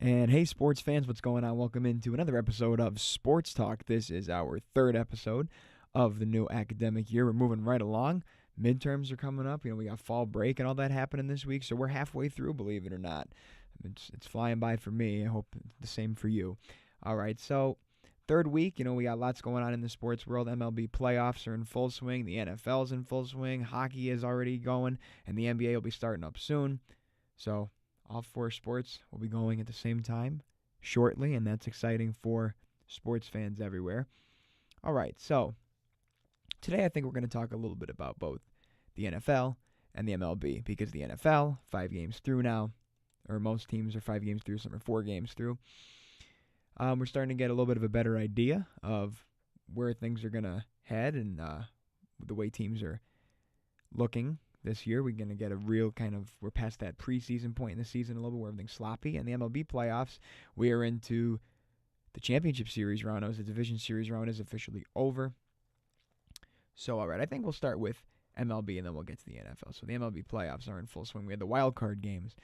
And hey, sports fans, what's going on? Welcome into another episode of Sports Talk. This is our third episode of the new academic year. We're moving right along. Midterms are coming up. We got fall break and all that happening this week, so we're halfway through, believe it or not. It's flying by for me. I hope it's the same for you. All right, so third week, we got lots going on in the sports world. MLB playoffs are in full swing. The NFL's in full swing. Hockey is already going, and the NBA will be starting up soon. So all four sports will be going at the same time shortly, and that's exciting for sports fans everywhere. All right, so today I think we're going to talk a little bit about both the NFL and the MLB, because the NFL, 5 games through now, or most teams are 5 games through, some are 4 games through. We're starting to get a little bit of a better idea of where things are going to head and the way teams are looking this year. We're going to get a real we're past that preseason point in the season a little bit where everything's sloppy. And the MLB playoffs, we are into the championship series round. As the division series round is officially over. So, all right, I think we'll start with MLB and then we'll get to the NFL. So the MLB playoffs are in full swing. We had the wild card games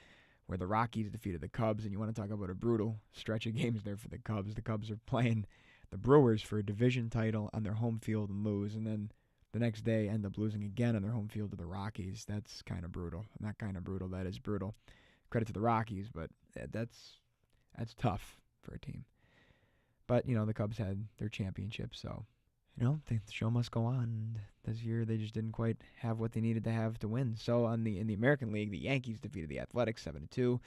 where the Rockies defeated the Cubs, and you want to talk about a brutal stretch of games there for the Cubs. The Cubs are playing the Brewers for a division title on their home field and lose, and then the next day end up losing again on their home field to the Rockies. That's kind of brutal. Not kind of brutal. That is brutal. Credit to the Rockies, but that's tough for a team. But, the Cubs had their championship, so, the show must go on. This year they just didn't quite have what they needed to have to win. So in the American League, the Yankees defeated the Athletics 7-2.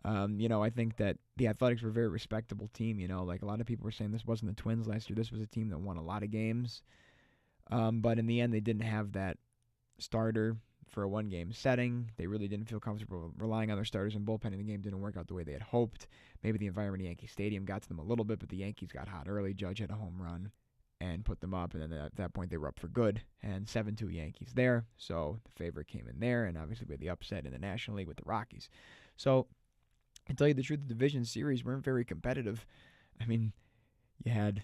I think that the Athletics were a very respectable team. Like a lot of people were saying this wasn't the Twins last year. This was a team that won a lot of games. But in the end, they didn't have that starter for a one-game setting. They really didn't feel comfortable relying on their starters, and bullpenning the game didn't work out the way they had hoped. Maybe the environment at Yankee Stadium got to them a little bit, but the Yankees got hot early. Judge had a home run and put them up, and then at that point they were up for good. And 7-2 Yankees there, so the favorite came in there, and obviously we had the upset in the National League with the Rockies. So, to tell you the truth, the division series weren't very competitive. I mean, you had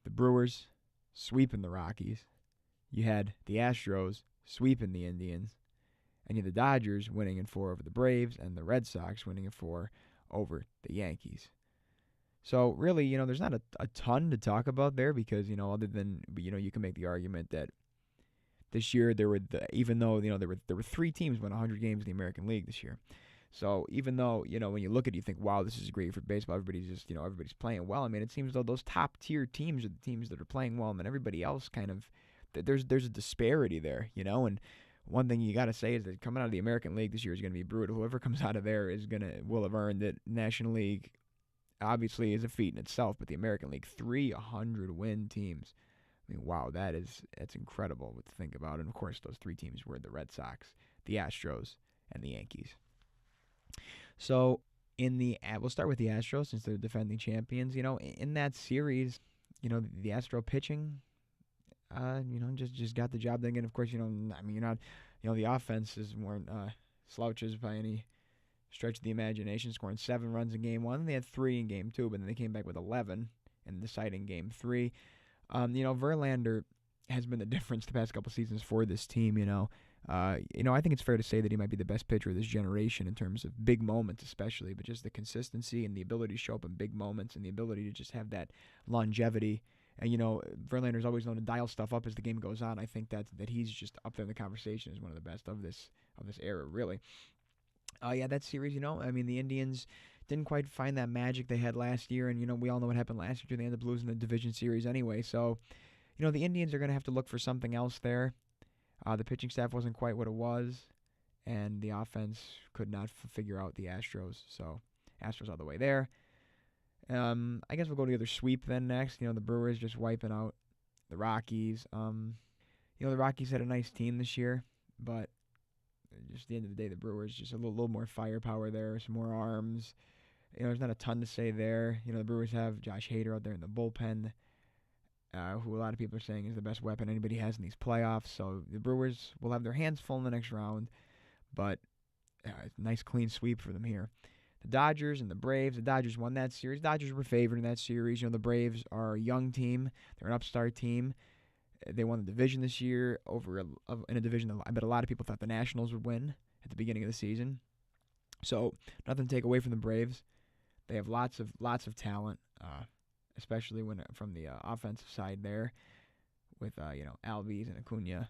the Brewers sweeping the Rockies. You had the Astros sweeping the Indians, and you had the Dodgers winning in 4 over the Braves, and the Red Sox winning in 4 over the Yankees. So really, there's not a ton to talk about there because, other than, you can make the argument that this year even though, there were 3 teams won 100 games in the American League this year. So even though, when you look at it, you think, wow, this is great for baseball. Everybody's playing well. I mean, it seems though those top tier teams are the teams that are playing well, and then everybody else there's a disparity there, and one thing you got to say is that coming out of the American League this year is going to be brutal. Whoever comes out of there will have earned it. National League obviously is a feat in itself, but the American League, 300-win teams. I mean, wow, that's incredible to think about. And of course, those 3 teams were the Red Sox, the Astros, and the Yankees. So we'll start with the Astros since they're defending champions. In that series, the Astro pitching, just got the job done. And of course, you're not, the offenses weren't slouches by any stretch of the imagination, scoring 7 runs in game 1. They had 3 in game 2, but then they came back with 11 in deciding game 3. Verlander has been the difference the past couple seasons for this team. I think it's fair to say that he might be the best pitcher of this generation in terms of big moments, especially, but just the consistency and the ability to show up in big moments and the ability to just have that longevity. And Verlander's always known to dial stuff up as the game goes on. I think that he's just up there in the conversation as one of the best of this era, really. That series, the Indians didn't quite find that magic they had last year, and we all know what happened last year. They ended up losing the division series anyway. So, the Indians are going to have to look for something else there. The pitching staff wasn't quite what it was, and the offense could not figure out the Astros. So, Astros all the way there. I guess we'll go to the other sweep then next. The Brewers just wiping out the Rockies. The Rockies had a nice team this year, but just at the end of the day, the Brewers just a little more firepower there, some more arms. There's not a ton to say there. The Brewers have Josh Hader out there in the bullpen, who a lot of people are saying is the best weapon anybody has in these playoffs. So the Brewers will have their hands full in the next round, but nice clean sweep for them here. The Dodgers and the Braves. The Dodgers won that series. Dodgers were favored in that series. The Braves are a young team. They're an upstart team. They won the division this year in a division that I bet a lot of people thought the Nationals would win at the beginning of the season. So nothing to take away from the Braves. They have lots of talent, especially when from the offensive side there with Albies and Acuna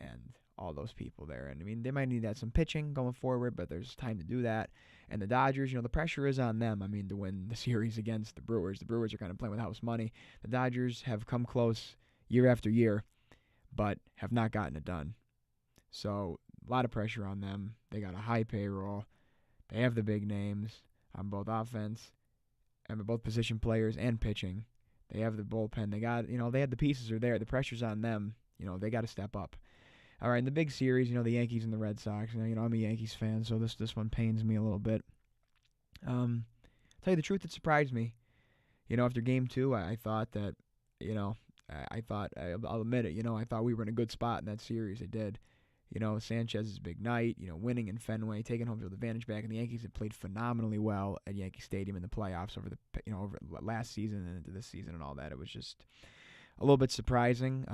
and all those people there. And I mean, they might need some pitching going forward, but there's time to do that. And the Dodgers, the pressure is on them. I mean, to win the series against the Brewers. The Brewers are kind of playing with house money. The Dodgers have come close year after year, but have not gotten it done. So a lot of pressure on them. They got a high payroll. They have the big names on both offense and both position players and pitching. They have the bullpen. They got, they had the pieces are there. The pressure's on them. They got to step up. All right, in the big series, the Yankees and the Red Sox. I'm a Yankees fan, so this one pains me a little bit. Tell you the truth, it surprised me. After Game 2, I thought that, I'll admit it. I thought we were in a good spot in that series. I did. Sanchez's big night. Winning in Fenway, taking home field advantage back, and the Yankees had played phenomenally well at Yankee Stadium in the playoffs over over last season and into this season and all that. It was just a little bit surprising.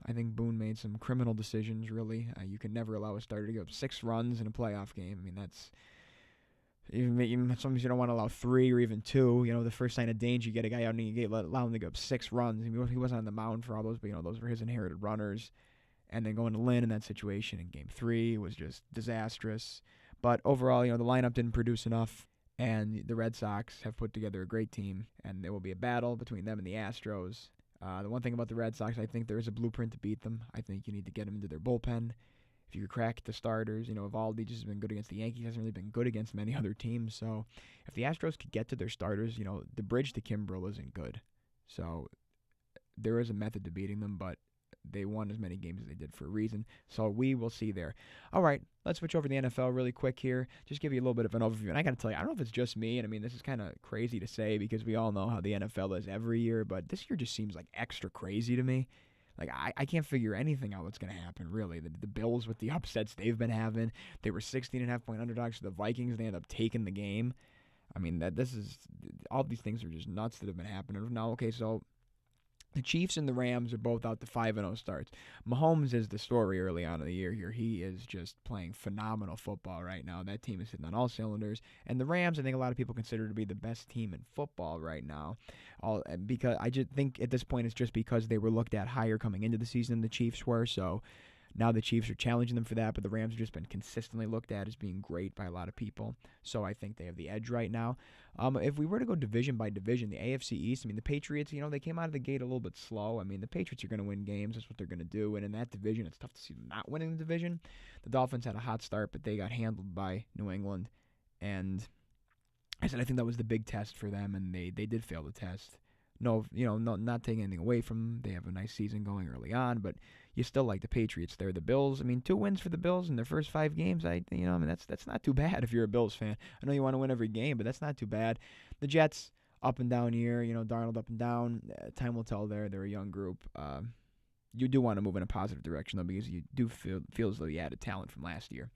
I think Boone made some criminal decisions, really. You can never allow a starter to give up 6 runs in a playoff game. I mean, that's even sometimes you don't want to allow 3 or even 2. The first sign of danger, you get a guy out and you allow him to give up 6 runs. I mean, he wasn't on the mound for all those, but those were his inherited runners. And then going to Lynn in that situation in Game 3 was just disastrous. But overall, the lineup didn't produce enough. And the Red Sox have put together a great team. And there will be a battle between them and the Astros. The one thing about the Red Sox, I think there is a blueprint to beat them. I think you need to get them into their bullpen. If you could crack the starters, Evaldi just has been good against the Yankees, hasn't really been good against many other teams. So if the Astros could get to their starters, the bridge to Kimbrel isn't good. So there is a method to beating them, but they won as many games as they did for a reason. So we will see there. All right, let's switch over to the NFL really quick here. Just give you a little bit of an overview. And I got to tell you, I don't know if it's just me, and I mean, this is kind of crazy to say because we all know how the NFL is every year, but this year just seems like extra crazy to me. Like, I can't figure anything out what's going to happen, really. The Bills with the upsets they've been having. They were 16.5-point underdogs to the Vikings. They ended up taking the game. I mean, all these things are just nuts that have been happening. Now, okay, so the Chiefs and the Rams are both out to 5-0 starts. Mahomes is the story early on in the year here. He is just playing phenomenal football right now. That team is hitting on all cylinders. And the Rams, I think a lot of people consider to be the best team in football right now. Because I just think at this point it's just because they were looked at higher coming into the season than the Chiefs were. So now the Chiefs are challenging them for that, but the Rams have just been consistently looked at as being great by a lot of people. So I think they have the edge right now. If we were to go division by division, the AFC East, I mean, the Patriots, they came out of the gate a little bit slow. I mean, the Patriots are going to win games. That's what they're going to do. And in that division, it's tough to see them not winning the division. The Dolphins had a hot start, but they got handled by New England. And I think that was the big test for them, and they did fail the test. No, not taking anything away from them. They have a nice season going early on, but you still like the Patriots. They're the Bills. I mean, 2 wins for the Bills in their first 5 games. That's not too bad if you're a Bills fan. I know you want to win every game, but that's not too bad. The Jets, up and down year. Darnold up and down. Time will tell there. They're a young group. You do want to move in a positive direction, though, because you do feel as though you added talent from last year.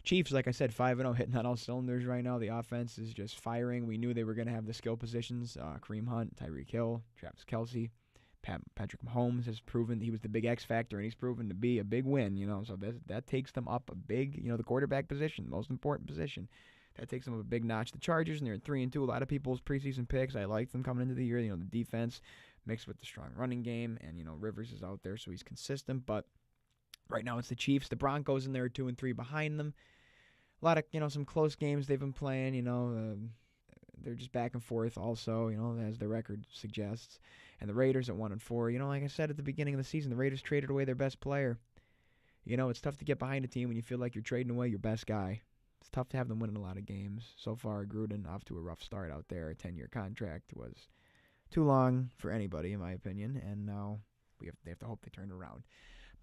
Chiefs, like I said, 5-0, hitting on all cylinders right now. The offense is just firing. We knew they were going to have the skill positions. Kareem Hunt, Tyreek Hill, Travis Kelce. Patrick Mahomes has proven he was the big X factor, and he's proven to be a big win. So that takes them up a big, the quarterback position, most important position. That takes them up a big notch. The Chargers, and they're at 3-2. A lot of people's preseason picks. I like them coming into the year. The defense mixed with the strong running game, and Rivers is out there, so he's consistent. But right now it's the Chiefs. The Broncos, and they're 2-3 behind them. A lot of some close games they've been playing. They're just back and forth. Also, as the record suggests. And the Raiders at 1-4. Like I said at the beginning of the season, the Raiders traded away their best player. It's tough to get behind a team when you feel like you're trading away your best guy. It's tough to have them winning a lot of games. So far, Gruden off to a rough start out there. A 10-year contract was too long for anybody, in my opinion. And now they have to hope they turn it around.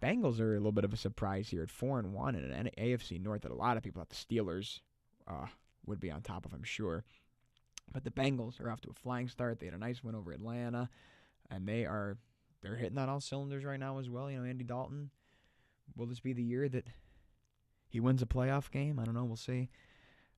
Bengals are a little bit of a surprise here at 4-1 in an AFC North that a lot of people thought the Steelers would be on top of, I'm sure. But the Bengals are off to a flying start. They had a nice win over Atlanta, and they're hitting on all cylinders right now as well. Andy Dalton, will this be the year that he wins a playoff game? I don't know. We'll see.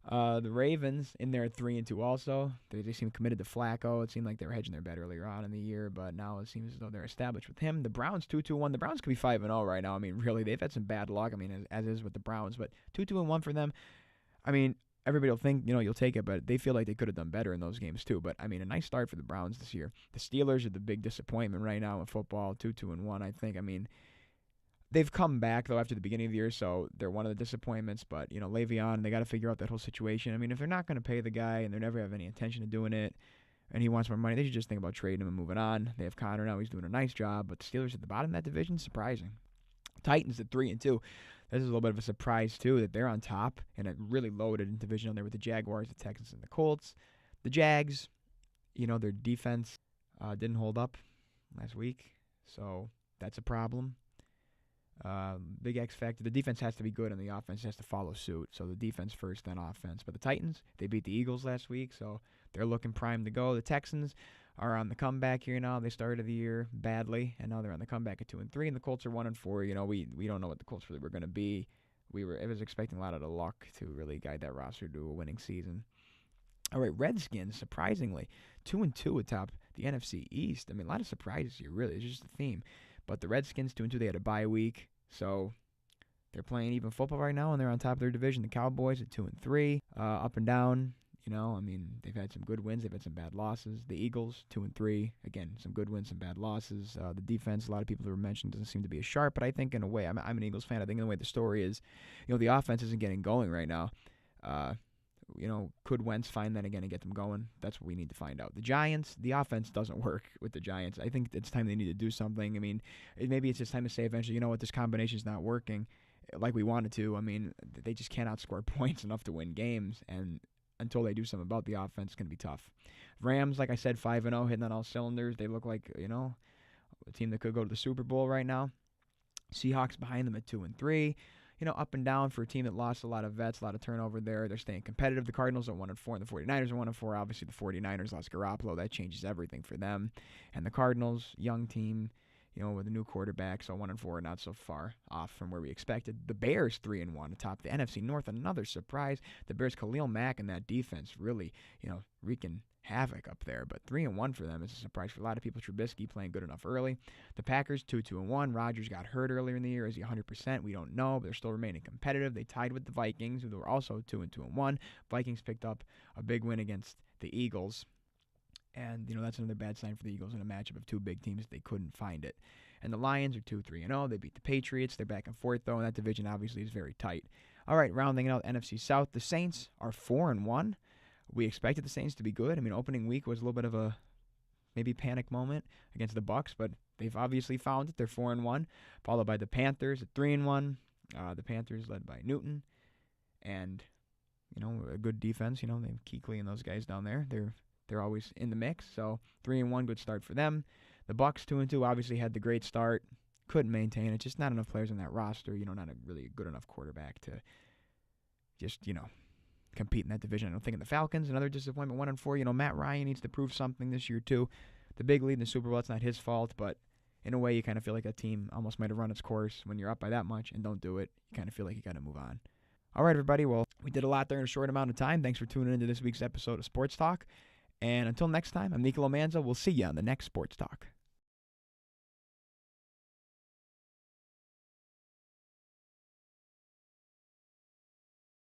The Ravens in there at 3-2 also. They seem committed to Flacco. It seemed like they were hedging their bet earlier on in the year, but now it seems as though they're established with him. The Browns 2-1. The Browns could be 5-0 right now. I mean, really, they've had some bad luck. I mean, as is with the Browns, but 2-1 for them. I mean, everybody will think, you'll take it, but they feel like they could have done better in those games too. But, I mean, a nice start for the Browns this year. The Steelers are the big disappointment right now in football, 2-2-1, I think. I mean, they've come back, though, after the beginning of the year, so they're one of the disappointments. But, Le'Veon, they got to figure out that whole situation. I mean, if they're not going to pay the guy and they never have any intention of doing it, and he wants more money, they should just think about trading him and moving on. They have Connor now. He's doing a nice job. But the Steelers at the bottom of that division, surprising. Titans at 3-2. This is a little bit of a surprise, too, that they're on top in a really loaded division on there with the Jaguars, the Texans, and the Colts. The Jags, their defense didn't hold up last week, so that's a problem. Big X factor. The defense has to be good, and the offense has to follow suit. So the defense first, then offense. But the Titans, they beat the Eagles last week, so they're looking primed to go. The Texans are on the comeback here now. They started the year badly, and now they're on the comeback at 2-3. And the Colts are 1-4. We don't know what the Colts really were going to be. I was expecting a lot of the luck to really guide that roster to a winning season. All right, Redskins, surprisingly, 2-2 atop the NFC East. I mean, a lot of surprises here, really. It's just a theme. But the Redskins, 2-2, they had a bye week, so they're playing even football right now, and they're on top of their division. The Cowboys at 2-3, up and down. They've had some good wins. They've had some bad losses. The Eagles, 2-3. Again, some good wins, some bad losses. The defense, a lot of people who were mentioned, doesn't seem to be as sharp. But I think in a way, I'm an Eagles fan. I think in a way the story is, the offense isn't getting going right now. Could Wentz find that again and get them going? That's what we need to find out. The Giants, the offense doesn't work with the Giants. I think it's time they need to do something. I mean, maybe it's just time to say eventually, this combination's not working like we wanted to. I mean, they just can't outscore points enough to win games, and until they do something about the offense, it's going to be tough. Rams, like I said, 5-0, hitting on all cylinders. They look like, a team that could go to the Super Bowl right now. Seahawks behind them at 2-3. Up and down for a team that lost a lot of vets, a lot of turnover there. They're staying competitive. The Cardinals are 1-4, and the 49ers are 1-4. Obviously, the 49ers lost Garoppolo. That changes everything for them. And the Cardinals, young team, with a new quarterback, so 1-4, not so far off from where we expected. The Bears, 3-1 atop the NFC North. Another surprise. The Bears, Khalil Mack and that defense really, wreaking havoc up there. But 3-1 for them is a surprise for a lot of people. Trubisky playing good enough early. The Packers, 2-1. Rodgers got hurt earlier in the year. Is he 100%? We don't know, but they're still remaining competitive. They tied with the Vikings, who were also 2-1. Vikings picked up a big win against the Eagles. And, that's another bad sign for the Eagles in a matchup of two big teams. They couldn't find it. And the Lions are 2-3-0. They beat the Patriots. They're back and forth, though, and that division obviously is very tight. All right, rounding out NFC South, the Saints are 4-1. We expected the Saints to be good. I mean, opening week was a little bit of a maybe panic moment against the Bucs, but they've obviously found it. They're 4-1, followed by the Panthers at 3-1. The Panthers led by Newton, and, a good defense. They have Kuechly and those guys down there. They're always in the mix, so 3-1, good start for them. The Bucs, 2-2, obviously had the great start, couldn't maintain it. Just not enough players on that roster. Not a really good enough quarterback to just, compete in that division. I don't think in the Falcons, another disappointment, 1-4. Matt Ryan needs to prove something this year too. The big lead in the Super Bowl, it's not his fault, but in a way, you kind of feel like that team almost might have run its course when you're up by that much and don't do it. You kind of feel like you got to move on. All right, everybody. Well, we did a lot there in a short amount of time. Thanks for tuning into this week's episode of Sports Talk. And until next time, I'm Nicola Manzo. We'll see you on the next Sports Talk.